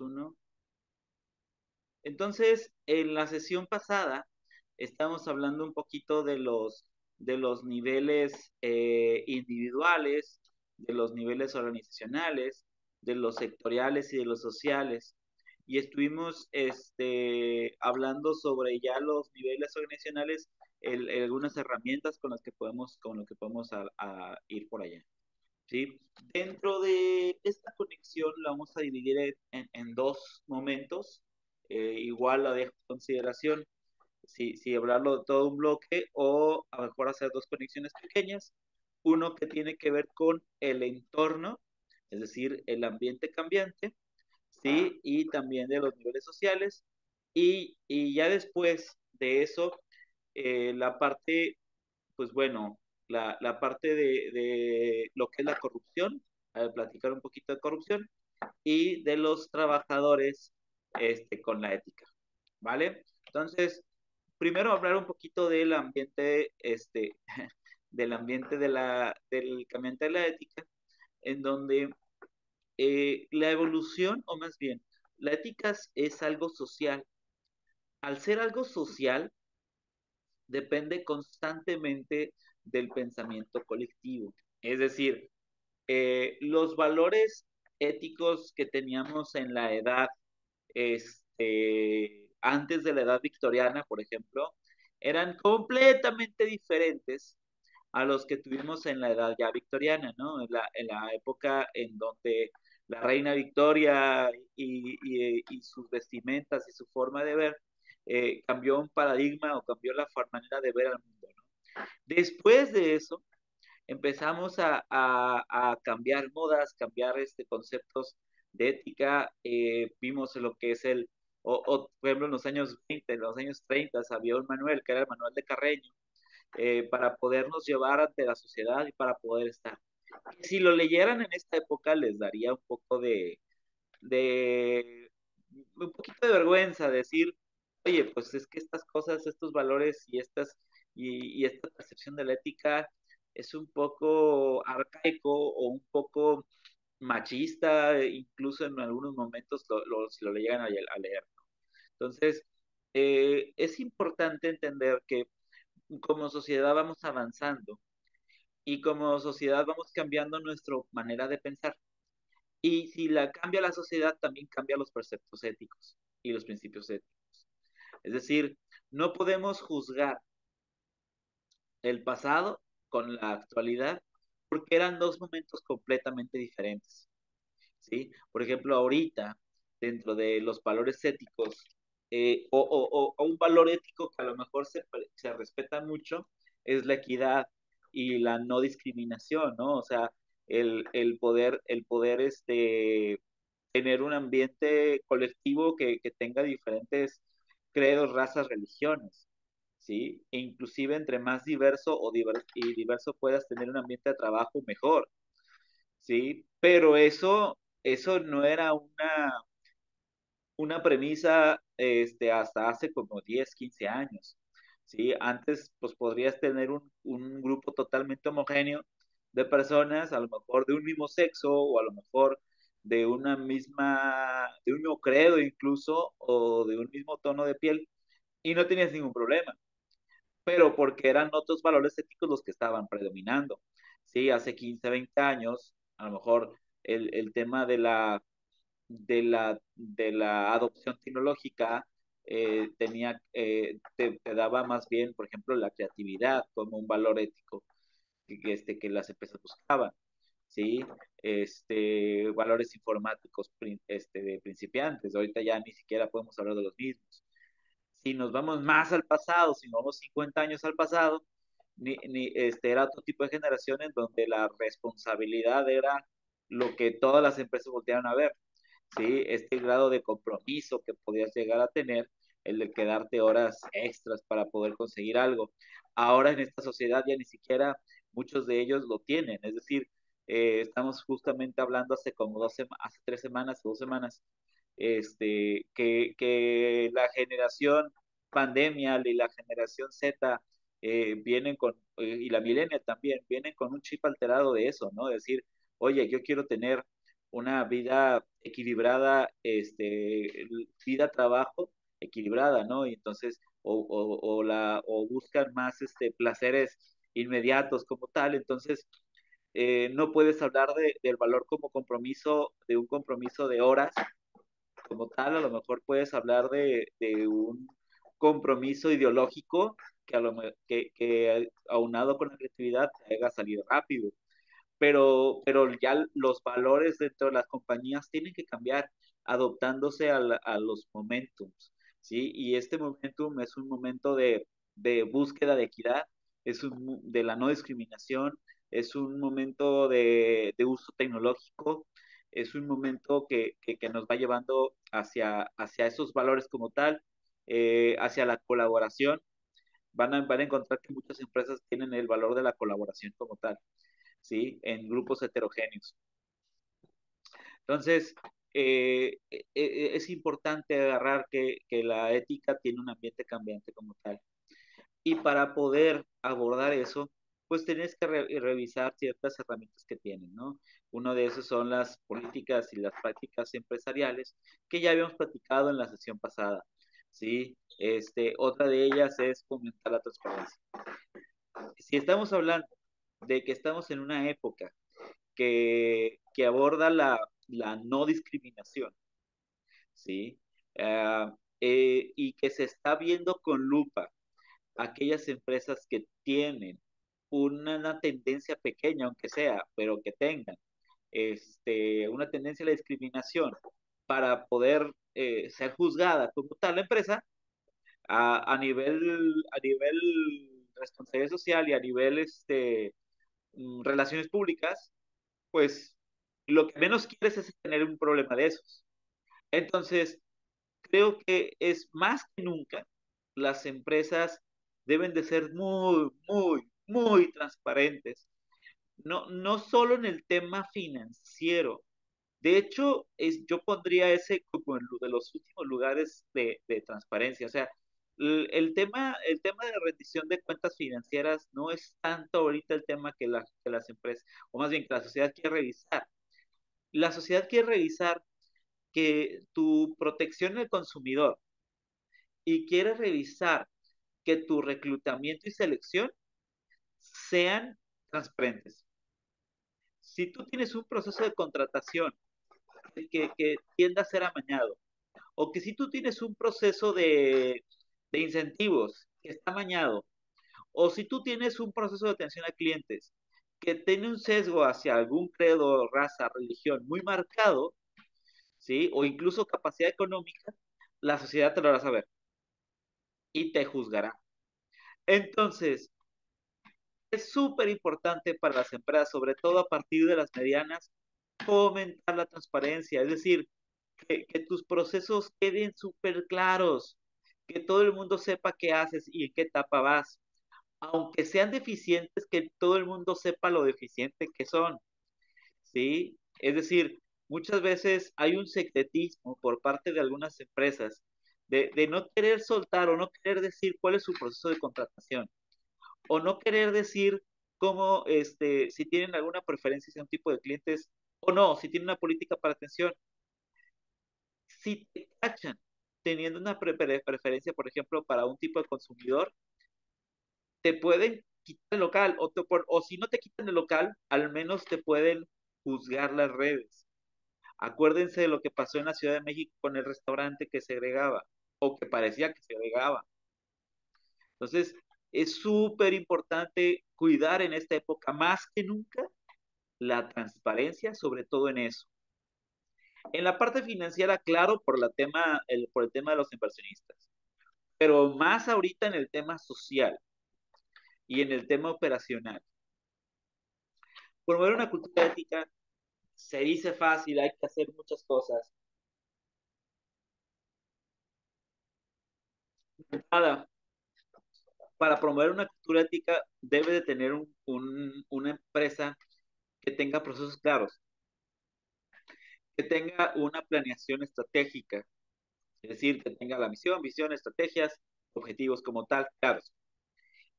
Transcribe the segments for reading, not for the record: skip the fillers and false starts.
uno. Entonces, en la sesión pasada, estamos hablando un poquito de los niveles individuales, de los niveles organizacionales, de los sectoriales y de los sociales. Y estuvimos hablando sobre ya los niveles organizacionales, algunas herramientas con lo que podemos a ir por allá. ¿Sí? Dentro de esta conexión la vamos a dividir en dos momentos. Igual la dejo en consideración si hablarlo de todo un bloque o a lo mejor hacer dos conexiones pequeñas. Uno que tiene que ver con el entorno, es decir, el ambiente cambiante, ¿sí? Y también de los niveles sociales. Y ya después de eso, la parte pues bueno, la parte de lo que es la corrupción, platicar un poquito de corrupción, y de los trabajadores con la ética, ¿vale? Entonces, primero hablar un poquito del ambiente, del ambiente del cambiante de la ética, en donde la evolución, o más bien, la ética es algo social. Al ser algo social, depende constantemente del pensamiento colectivo. Es decir, los valores éticos que teníamos en la edad, antes de la edad victoriana, por ejemplo, eran completamente diferentes a los que tuvimos en la edad ya victoriana, ¿no? En la época en donde la reina Victoria y sus vestimentas y su forma de ver cambió un paradigma o cambió la manera de ver al mundo, ¿no? Después de eso, empezamos a cambiar modas, cambiar conceptos de ética, vimos lo que es por ejemplo, en los años 20, en los años 30, había un manual que era el manual de Carreño, para podernos llevar ante la sociedad y para poder estar. Si lo leyeran en esta época, les daría un poco de un poquito de vergüenza decir, oye, pues es que estas cosas, estos valores y esta percepción de la ética es un poco arcaico o un poco machista, incluso en algunos momentos si lo llegan a leer. Entonces, es importante entender que como sociedad vamos avanzando y como sociedad vamos cambiando nuestra manera de pensar. Y si la cambia la sociedad, también cambia los preceptos éticos y los principios éticos. Es decir, no podemos juzgar el pasado con la actualidad porque eran dos momentos completamente diferentes. ¿Sí? Por ejemplo, ahorita, dentro de los valores éticos, o un valor ético que a lo mejor se respeta mucho, es la equidad y la no discriminación, ¿no? O sea, el poder tener un ambiente colectivo que tenga diferentes credos, razas, religiones, ¿sí? E inclusive entre más diverso y diverso puedas tener un ambiente de trabajo mejor, ¿sí? Pero eso no era una premisa hasta hace como 10 15 años, ¿sí? Antes, pues podrías tener un grupo totalmente homogéneo de personas, a lo mejor de un mismo sexo o a lo mejor de un mismo credo incluso, o de un mismo tono de piel, y no tenías ningún problema, pero porque eran otros valores éticos los que estaban predominando. Sí, hace 15 20 años, a lo mejor el tema de la adopción tecnológica te daba más bien, por ejemplo, la creatividad como un valor ético que las empresas buscaban, ¿sí? Valores informáticos de principiantes, ahorita ya ni siquiera podemos hablar de los mismos. Si nos vamos más al pasado, si nos vamos 50 años al pasado, era otro tipo de generación en donde la responsabilidad era lo que todas las empresas voltearon a ver, ¿sí? Este grado de compromiso que podías llegar a tener, el de quedarte horas extras para poder conseguir algo. Ahora en esta sociedad ya ni siquiera muchos de ellos lo tienen, es decir, estamos justamente hablando hace 3 semanas o 2 semanas, que la generación pandemia y la generación Z vienen y la millennial también, vienen con un chip alterado de eso, ¿no? Es decir, oye, yo quiero tener una vida equilibrada, vida-trabajo equilibrada, ¿no? Y entonces, o buscan más placeres inmediatos como tal, entonces no puedes hablar del valor como compromiso, de un compromiso de horas como tal, a lo mejor puedes hablar de un compromiso ideológico que, que aunado con la creatividad te haga salir rápido, pero ya los valores dentro de las compañías tienen que cambiar adoptándose a los momentums, ¿sí? Y este momentum es un momento de búsqueda de equidad, de la no discriminación, es un momento de uso tecnológico, es un momento que nos va llevando hacia esos valores como tal, hacia la colaboración. Van a encontrar que muchas empresas tienen el valor de la colaboración como tal, ¿sí? En grupos heterogéneos. Entonces, es importante agarrar que la ética tiene un ambiente cambiante como tal. Y para poder abordar eso, pues tenés que revisar ciertas herramientas que tienen, ¿no? Uno de esos son las políticas y las prácticas empresariales que ya habíamos platicado en la sesión pasada, ¿sí? Otra de ellas es fomentar la transparencia. Si estamos hablando de que estamos en una época que aborda la no discriminación, ¿sí? Y que se está viendo con lupa aquellas empresas que tienen una tendencia pequeña, aunque sea, pero que tengan una tendencia a la discriminación para poder ser juzgada como tal la empresa a nivel responsabilidad social y a nivel relaciones públicas, pues lo que menos quieres es tener un problema de esos. Entonces, creo que es más que nunca, las empresas deben de ser muy, muy, muy transparentes. No, no solo en el tema financiero. De hecho, yo pondría ese como de los últimos lugares de transparencia. O sea, el tema de rendición de cuentas financieras no es tanto ahorita el tema que las empresas, o más bien que la sociedad quiere revisar. La sociedad quiere revisar que tu protección del consumidor y quiere revisar que tu reclutamiento y selección sean transparentes. Si tú tienes un proceso de contratación que tienda a ser amañado, o que si tú tienes un proceso de incentivos que está amañado, o si tú tienes un proceso de atención a clientes que tiene un sesgo hacia algún credo, raza, religión muy marcado, ¿sí? O incluso capacidad económica, la sociedad te lo hará saber y te juzgará. Entonces, es súper importante para las empresas, sobre todo a partir de las medianas, fomentar la transparencia, es decir, que tus procesos queden súper claros, que todo el mundo sepa qué haces y en qué etapa vas, aunque sean deficientes, que todo el mundo sepa lo deficiente que son, ¿sí? Es decir, muchas veces hay un secretismo por parte de algunas empresas de no querer soltar o no querer decir cuál es su proceso de contratación o no querer decir cómo, si tienen alguna preferencia hacia un tipo de clientes o no, si tienen una política para atención. Si te cachan teniendo una preferencia, por ejemplo, para un tipo de consumidor, te pueden quitar el local o si no te quitan el local, al menos te pueden juzgar las redes. Acuérdense de lo que pasó en la Ciudad de México con el restaurante que segregaba o que parecía que segregaba. Entonces, es súper importante cuidar en esta época más que nunca la transparencia, sobre todo en eso. En la parte financiera, claro, por el tema de los inversionistas, pero más ahorita en el tema social y en el tema operacional. Promover una cultura ética se dice fácil, hay que hacer muchas cosas. Nada, para promover una cultura ética debe de tener una empresa que tenga procesos claros, que tenga una planeación estratégica, es decir, que tenga la misión, visión, estrategias, objetivos como tal, claros.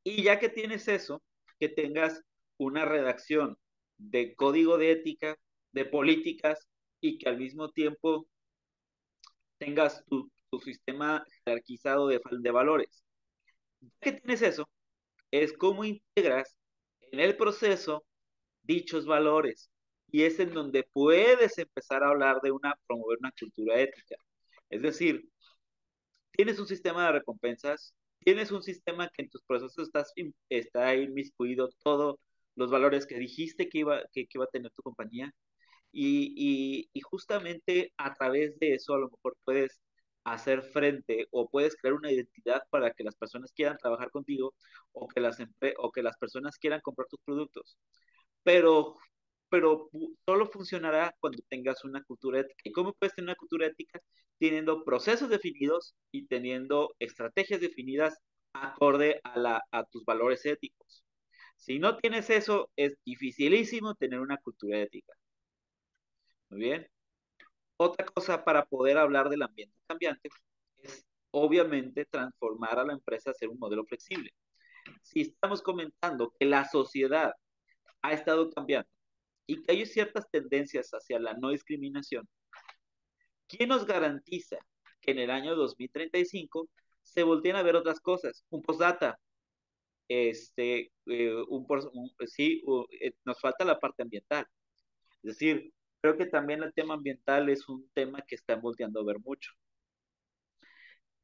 Y ya que tienes eso, que tengas una redacción de código de ética, de políticas y que al mismo tiempo tengas tu sistema jerarquizado de valores. Ya que tienes eso, es cómo integras en el proceso dichos valores. Y es en donde puedes empezar a hablar de promover una cultura ética. Es decir, tienes un sistema de recompensas, tienes un sistema que en tus procesos está inmiscuido todos los valores que dijiste que iba a tener tu compañía, y justamente a través de eso a lo mejor puedes hacer frente o puedes crear una identidad para que las personas quieran trabajar contigo o que las personas quieran comprar tus productos. Pero, pero solo funcionará cuando tengas una cultura ética. ¿Y cómo puedes tener una cultura ética? Teniendo procesos definidos y teniendo estrategias definidas acorde a tus valores éticos. Si no tienes eso, es dificilísimo tener una cultura ética. Muy bien. Otra cosa para poder hablar del ambiente cambiante es obviamente transformar a la empresa a ser un modelo flexible. Si estamos comentando que la sociedad ha estado cambiando y que hay ciertas tendencias hacia la no discriminación, ¿quién nos garantiza que en el año 2035 se volteen a ver otras cosas? Un postdata, sí, nos falta la parte ambiental. Es decir, creo que también el tema ambiental es un tema que están volteando a ver mucho.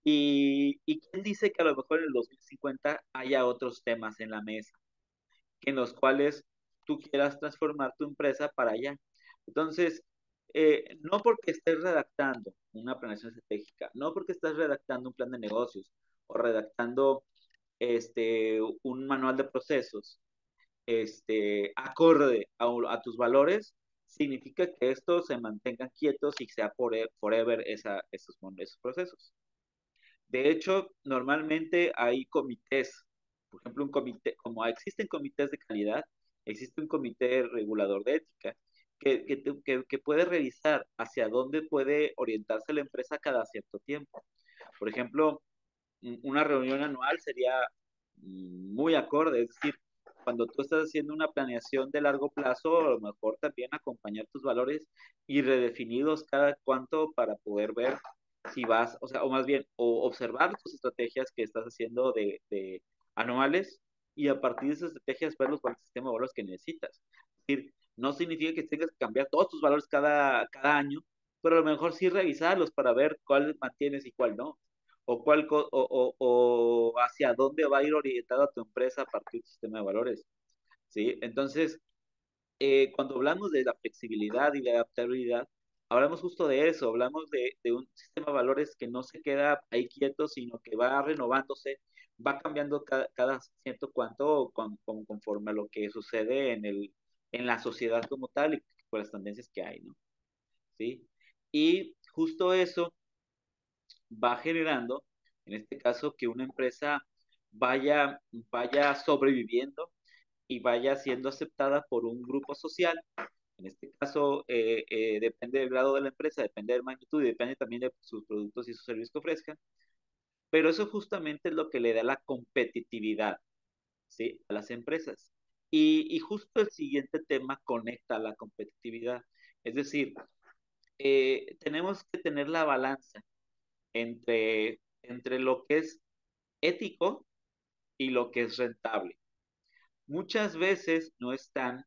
¿Y quién dice que a lo mejor en el 2050 haya otros temas en la mesa, en los cuales tú quieras transformar tu empresa para allá? Entonces, no porque estés redactando una planeación estratégica, no porque estés redactando un plan de negocios o redactando un manual de procesos, acorde a tus valores, significa que estos se mantengan quietos y sea forever esos procesos. De hecho, normalmente hay comités, por ejemplo, un comité, como existen comités de calidad, existe un comité regulador de ética que puede revisar hacia dónde puede orientarse la empresa cada cierto tiempo. Por ejemplo, una reunión anual sería muy acorde, es decir, cuando tú estás haciendo una planeación de largo plazo, a lo mejor también acompañar tus valores y redefinidos cada cuánto para poder ver si vas, o sea, o más bien, o observar tus estrategias que estás haciendo de anuales y a partir de esas estrategias ver los sistemas de valores que necesitas. Es decir, no significa que tengas que cambiar todos tus valores cada año, pero a lo mejor sí revisarlos para ver cuál mantienes y cuál no o hacia dónde va a ir orientada tu empresa a partir del sistema de valores, ¿sí? Entonces, cuando hablamos de la flexibilidad y la adaptabilidad, hablamos justo de eso, hablamos de un sistema de valores que no se queda ahí quieto, sino que va renovándose, va cambiando cada cierto cuanto conforme a lo que sucede en la sociedad como tal y por las tendencias que hay, ¿no? ¿Sí? Y justo eso va generando, en este caso, que una empresa vaya sobreviviendo y vaya siendo aceptada por un grupo social. En este caso, depende del grado de la empresa, depende de la magnitud y depende también de sus productos y sus servicios que ofrezcan. Pero eso justamente es lo que le da la competitividad, ¿sí? A las empresas. Y justo el siguiente tema conecta a la competitividad. Es decir, tenemos que tener la balanza entre lo que es ético y lo que es rentable. Muchas veces no están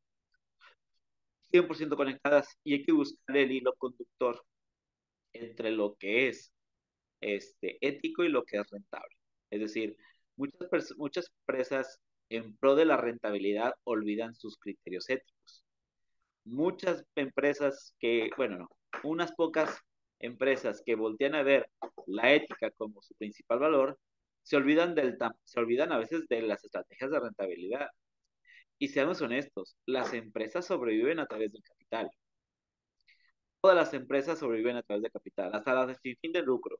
100% conectadas y hay que buscar el hilo conductor entre lo que es ético y lo que es rentable. Es decir, muchas empresas en pro de la rentabilidad olvidan sus criterios éticos. Muchas empresas bueno, no, unas pocas empresas que voltean a ver la ética como su principal valor, se olvidan a veces de las estrategias de rentabilidad. Y seamos honestos, las empresas sobreviven a través del capital. Todas las empresas sobreviven a través del capital, hasta las de sin fin de lucro.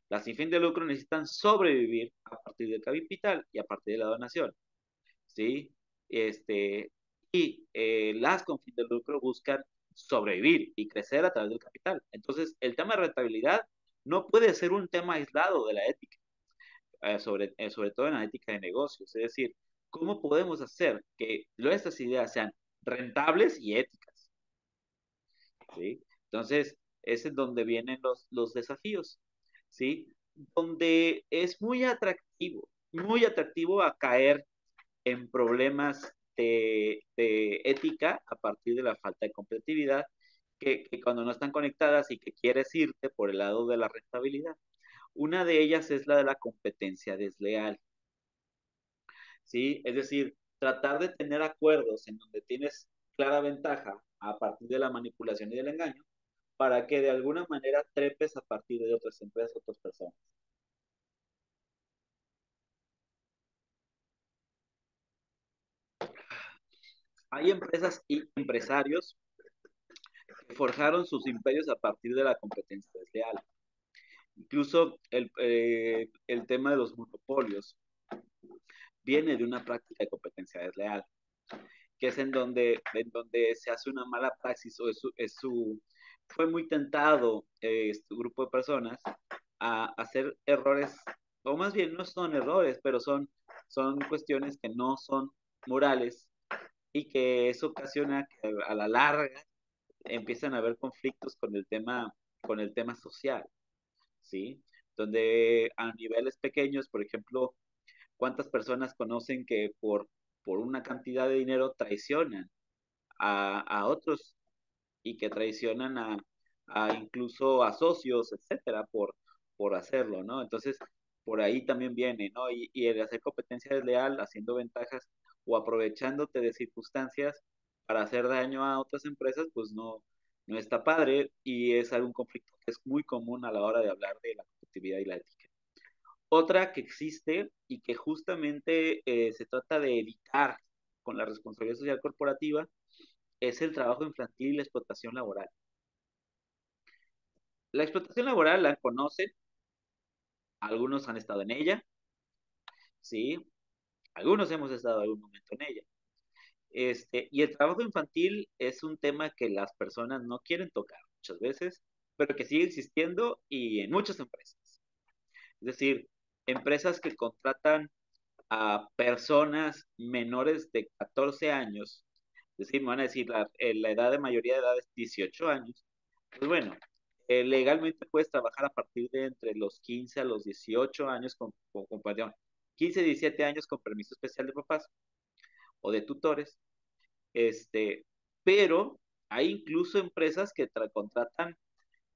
Las sin fin de lucro necesitan sobrevivir a partir del capital y a partir de la donación. ¿Sí? Las con fin de lucro buscan sobrevivir y crecer a través del capital. Entonces, el tema de rentabilidad no puede ser un tema aislado de la ética, sobre todo en la ética de negocios. Es decir, ¿cómo podemos hacer que nuestras ideas sean rentables y éticas? ¿Sí? Entonces, es en donde vienen los desafíos, ¿sí? Donde es muy atractivo a caer en problemas de ética a partir de la falta de competitividad, que cuando no están conectadas y que quieres irte por el lado de la rentabilidad. Una de ellas es la de la competencia desleal, ¿sí? Es decir, tratar de tener acuerdos en donde tienes clara ventaja a partir de la manipulación y del engaño, para que de alguna manera trepes a partir de otras empresas, otras personas. Hay empresas y empresarios que forjaron sus imperios a partir de la competencia desleal. Incluso el tema de los monopolios viene de una práctica de competencia desleal, que es en donde se hace una mala praxis o fue muy tentado este grupo de personas a hacer errores, o más bien no son errores, pero son cuestiones que no son morales y que eso ocasiona que a la larga empiezan a haber conflictos con el tema social, ¿sí? Donde a niveles pequeños, por ejemplo, ¿cuántas personas conocen que por una cantidad de dinero traicionan a otros y que traicionan a incluso a socios, etcétera, por hacerlo, ¿no? Entonces, por ahí también viene, ¿no? Y el hacer competencia desleal, haciendo ventajas o aprovechándote de circunstancias para hacer daño a otras empresas, pues no está padre y es algún conflicto que es muy común a la hora de hablar de la competitividad y la ética. Otra que existe y que justamente se trata de evitar con la responsabilidad social corporativa es el trabajo infantil y la explotación laboral. La explotación laboral la conocen, algunos han estado en ella, sí, algunos hemos estado en algún momento en ella. Y el trabajo infantil es un tema que las personas no quieren tocar muchas veces, pero que sigue existiendo y en muchas empresas. Es decir, empresas que contratan a personas menores de 14 años, es decir, me van a decir, la edad de mayoría de edad es 18 años, pues bueno, legalmente puedes trabajar a partir de entre los 15 a los 18 años perdón, 15, 17 años con permiso especial de papás o de tutores, este, pero hay incluso empresas que contratan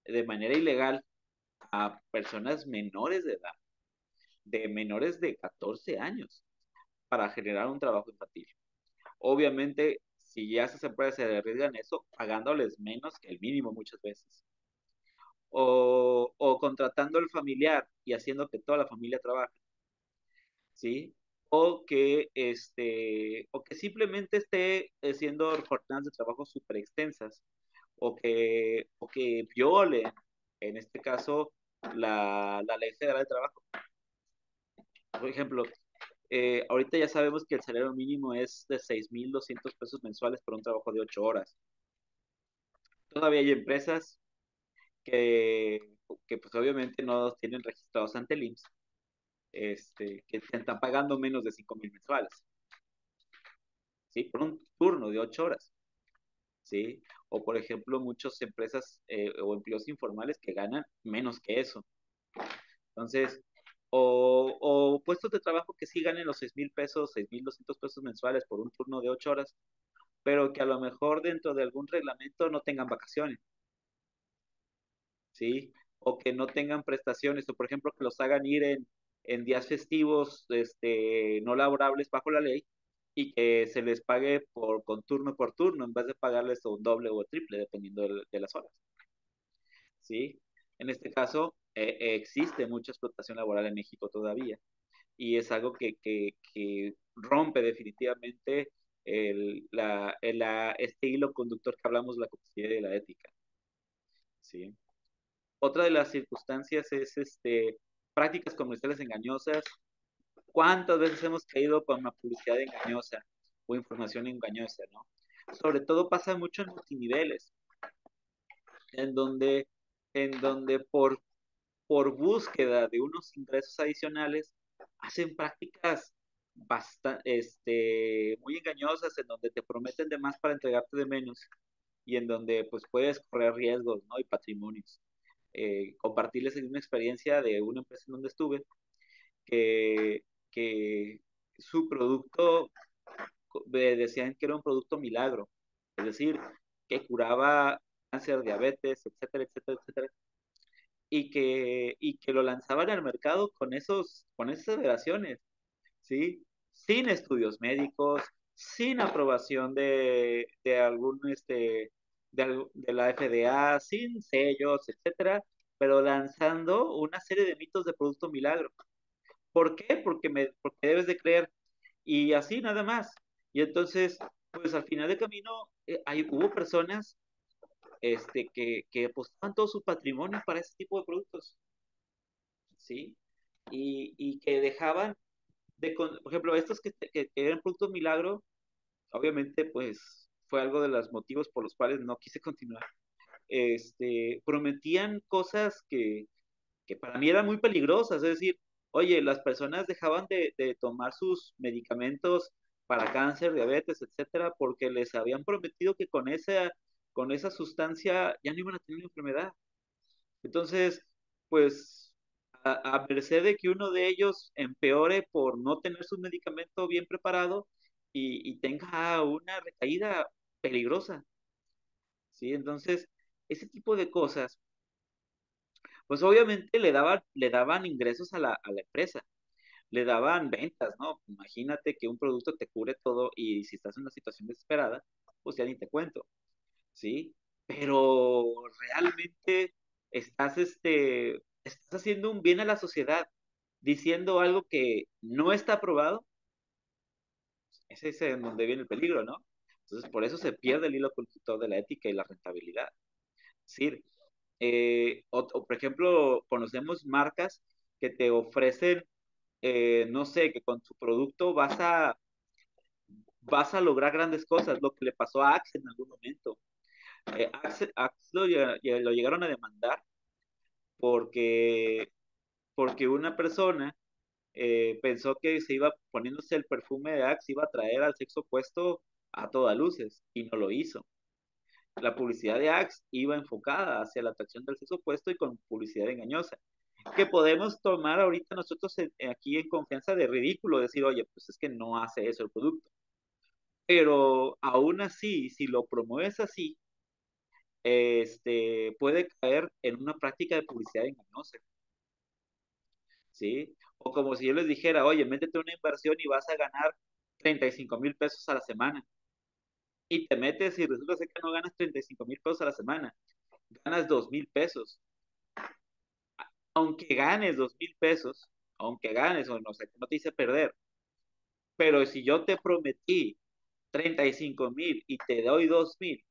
de manera ilegal a personas menores de edad, de menores de 14 años, para generar un trabajo infantil. Obviamente, si ya esas empresas se arriesgan eso, pagándoles menos que el mínimo muchas veces. O contratando al familiar y haciendo que toda la familia trabaje, ¿sí? O que simplemente esté haciendo jornadas de trabajo súper extensas, o que violen, en este caso, la Ley Federal de Trabajo. Por ejemplo, ahorita ya sabemos que el salario mínimo es de 6,200 pesos mensuales por un trabajo de 8 horas. Todavía hay empresas que, que pues obviamente no tienen registrados ante el IMSS, que te están pagando menos de 5,000 mensuales, ¿sí? Por un turno de 8 horas, ¿sí? O por ejemplo, muchas empresas o empleos informales que ganan menos que eso. Entonces, o puestos de trabajo que sí ganen los 6,000 pesos, 6,200 pesos mensuales por un turno de 8 horas, pero que a lo mejor dentro de algún reglamento no tengan vacaciones, ¿sí? O que no tengan prestaciones, o por ejemplo que los hagan ir en días festivos no laborables bajo la ley y que se les pague con turno por turno en vez de pagarles un doble o triple dependiendo de las horas, ¿sí? En este caso, existe mucha explotación laboral en México todavía y es algo que rompe definitivamente este hilo conductor que hablamos de la competitividad y de la ética, ¿sí? Otra de las circunstancias es prácticas comerciales engañosas. ¿Cuántas veces hemos caído con una publicidad engañosa o información engañosa, ¿no? Sobre todo pasa mucho en multiniveles, en donde, por búsqueda de unos ingresos adicionales hacen prácticas muy engañosas en donde te prometen de más para entregarte de menos y en donde pues puedes correr riesgos, ¿no? Y patrimonios. Compartirles una experiencia de una empresa en donde estuve, que, que su producto, decían que era un producto milagro, es decir, que curaba cáncer, diabetes, etcétera, etcétera, etcétera, y que lo lanzaban al mercado con esas aseveraciones, ¿sí? Sin estudios médicos, sin aprobación de algún, de la FDA, sin sellos, etcétera, pero lanzando una serie de mitos de producto milagro. ¿Por qué? Porque debes de creer. Y así nada más. Y entonces, pues al final del camino, hubo personas que apostaban todo su patrimonio para ese tipo de productos, ¿sí? Y que dejaban por ejemplo, estos que eran productos milagro, obviamente, pues fue algo de los motivos por los cuales no quise continuar. Prometían cosas que para mí eran muy peligrosas, es decir, oye, las personas dejaban de tomar sus medicamentos para cáncer, diabetes, etcétera, porque les habían prometido que con esa sustancia ya no iban a tener enfermedad. Entonces, pues, a merced de que uno de ellos empeore por no tener su medicamento bien preparado y tenga una recaída peligrosa, ¿sí? Entonces, ese tipo de cosas, pues obviamente le daban ingresos a la empresa, le daban ventas, ¿no? Imagínate que un producto te cubre todo y si estás en una situación desesperada, pues ya ni te cuento, ¿sí? Pero realmente estás haciendo un bien a la sociedad, diciendo algo que no está aprobado, ese es en donde viene el peligro, ¿no? Entonces, por eso se pierde el hilo conductor de la ética y la rentabilidad. Es decir, por ejemplo, conocemos marcas que te ofrecen, no sé, que con tu producto vas a lograr grandes cosas, lo que le pasó a Axe en algún momento. Axe lo llegaron a demandar porque, porque una persona pensó que se iba poniéndose el perfume de Axe, iba a traer al sexo opuesto a todas luces y no lo hizo. La publicidad de Axe iba enfocada hacia la atracción del sexo opuesto y con publicidad engañosa, que podemos tomar ahorita nosotros aquí en confianza de ridículo, decir, oye, pues es que no hace eso el producto. Pero aún así, si lo promueves así, puede caer en una práctica de publicidad engañosa, ¿sí? O como si yo les dijera, oye, métete una inversión y vas a ganar 35,000 pesos a la semana. Y te metes y resulta ser que no ganas 35,000 pesos a la semana, ganas 2,000 pesos. Aunque ganes 2,000 pesos, aunque ganes o no sé, no te hice perder. Pero si yo te prometí 35,000 y te doy 2,000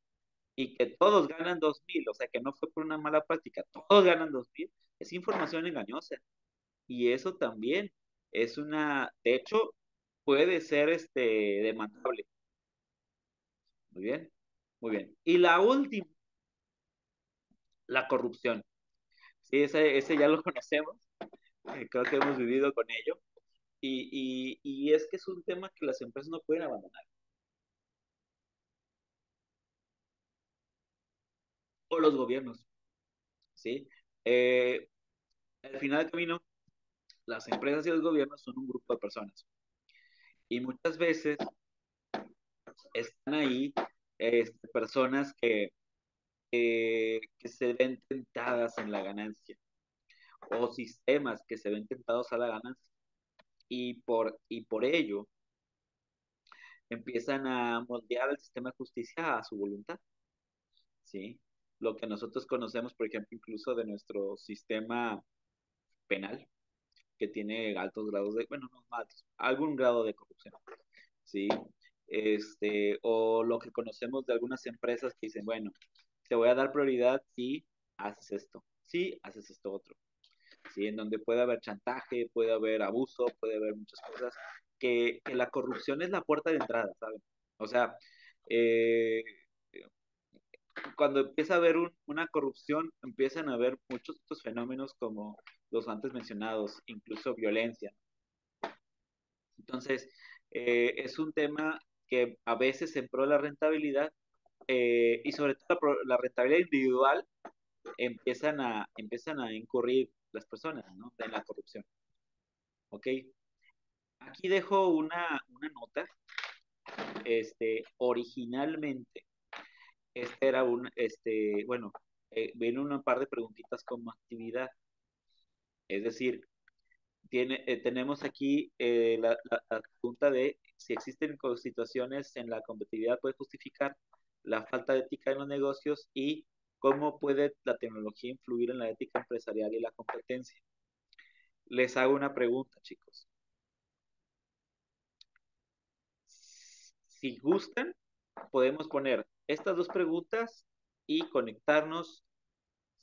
y que todos ganan 2,000, o sea que no fue por una mala práctica, todos ganan 2,000, es información engañosa. Y eso también de hecho, puede ser demandable. Muy bien, muy bien. Y la última, la corrupción. Sí, ese ya lo conocemos, creo que hemos vivido con ello. Y es que es un tema que las empresas no pueden abandonar. O los gobiernos, ¿sí? Eh, Al final del camino, las empresas y los gobiernos son un grupo de personas. Y muchas veces están ahí personas que se ven tentadas en la ganancia o sistemas que se ven tentados a la ganancia y por ello empiezan a moldear el sistema de justicia a su voluntad, ¿sí? Lo que nosotros conocemos, por ejemplo, incluso de nuestro sistema penal, que tiene altos grados bueno, no altos, algún grado de corrupción, ¿sí? O lo que conocemos de algunas empresas que dicen, bueno, te voy a dar prioridad si haces esto, si haces esto otro, ¿sí? En donde puede haber chantaje, puede haber abuso, puede haber muchas cosas, que la corrupción es la puerta de entrada, ¿saben? O sea, eh, cuando empieza a haber una corrupción, empiezan a haber muchos otros fenómenos como los antes mencionados, incluso violencia. Entonces, es un tema que a veces en pro de la rentabilidad y sobre todo la rentabilidad individual, empiezan a incurrir las personas, ¿no? En la corrupción. ¿Ok? Aquí dejo una nota. Originalmente, este era bueno, viene un par de preguntitas como actividad. Es decir, tenemos aquí la pregunta de si existen situaciones en la competitividad puede justificar la falta de ética en los negocios y cómo puede la tecnología influir en la ética empresarial y la competencia. Les hago una pregunta, chicos. Si gustan, podemos poner estas dos preguntas y conectarnos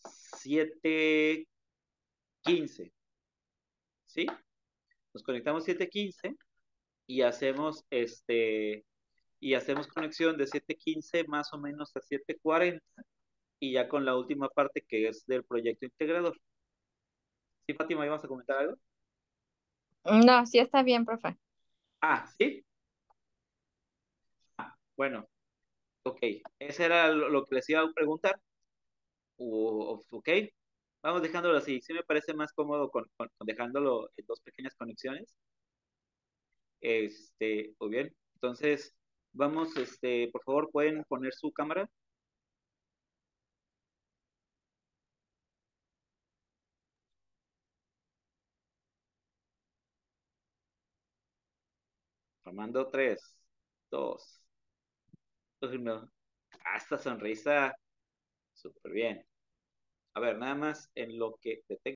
7:15, ¿sí? Nos conectamos 7:15 y hacemos conexión de 7:15 más o menos a 7:40 y ya con la última parte que es del proyecto integrador. ¿Sí, Fátima, ibas a comentar algo? No, sí está bien, profe. Ah, ¿sí? Bueno, ok. Ese era lo que les iba a preguntar. Ok, vamos dejándolo así. Sí me parece más cómodo con dejándolo en dos pequeñas conexiones. Muy bien. Entonces, vamos, por favor, pueden poner su cámara. Formando 3, 2, 1. Esta sonrisa, súper bien. A ver, nada más en lo que detengo.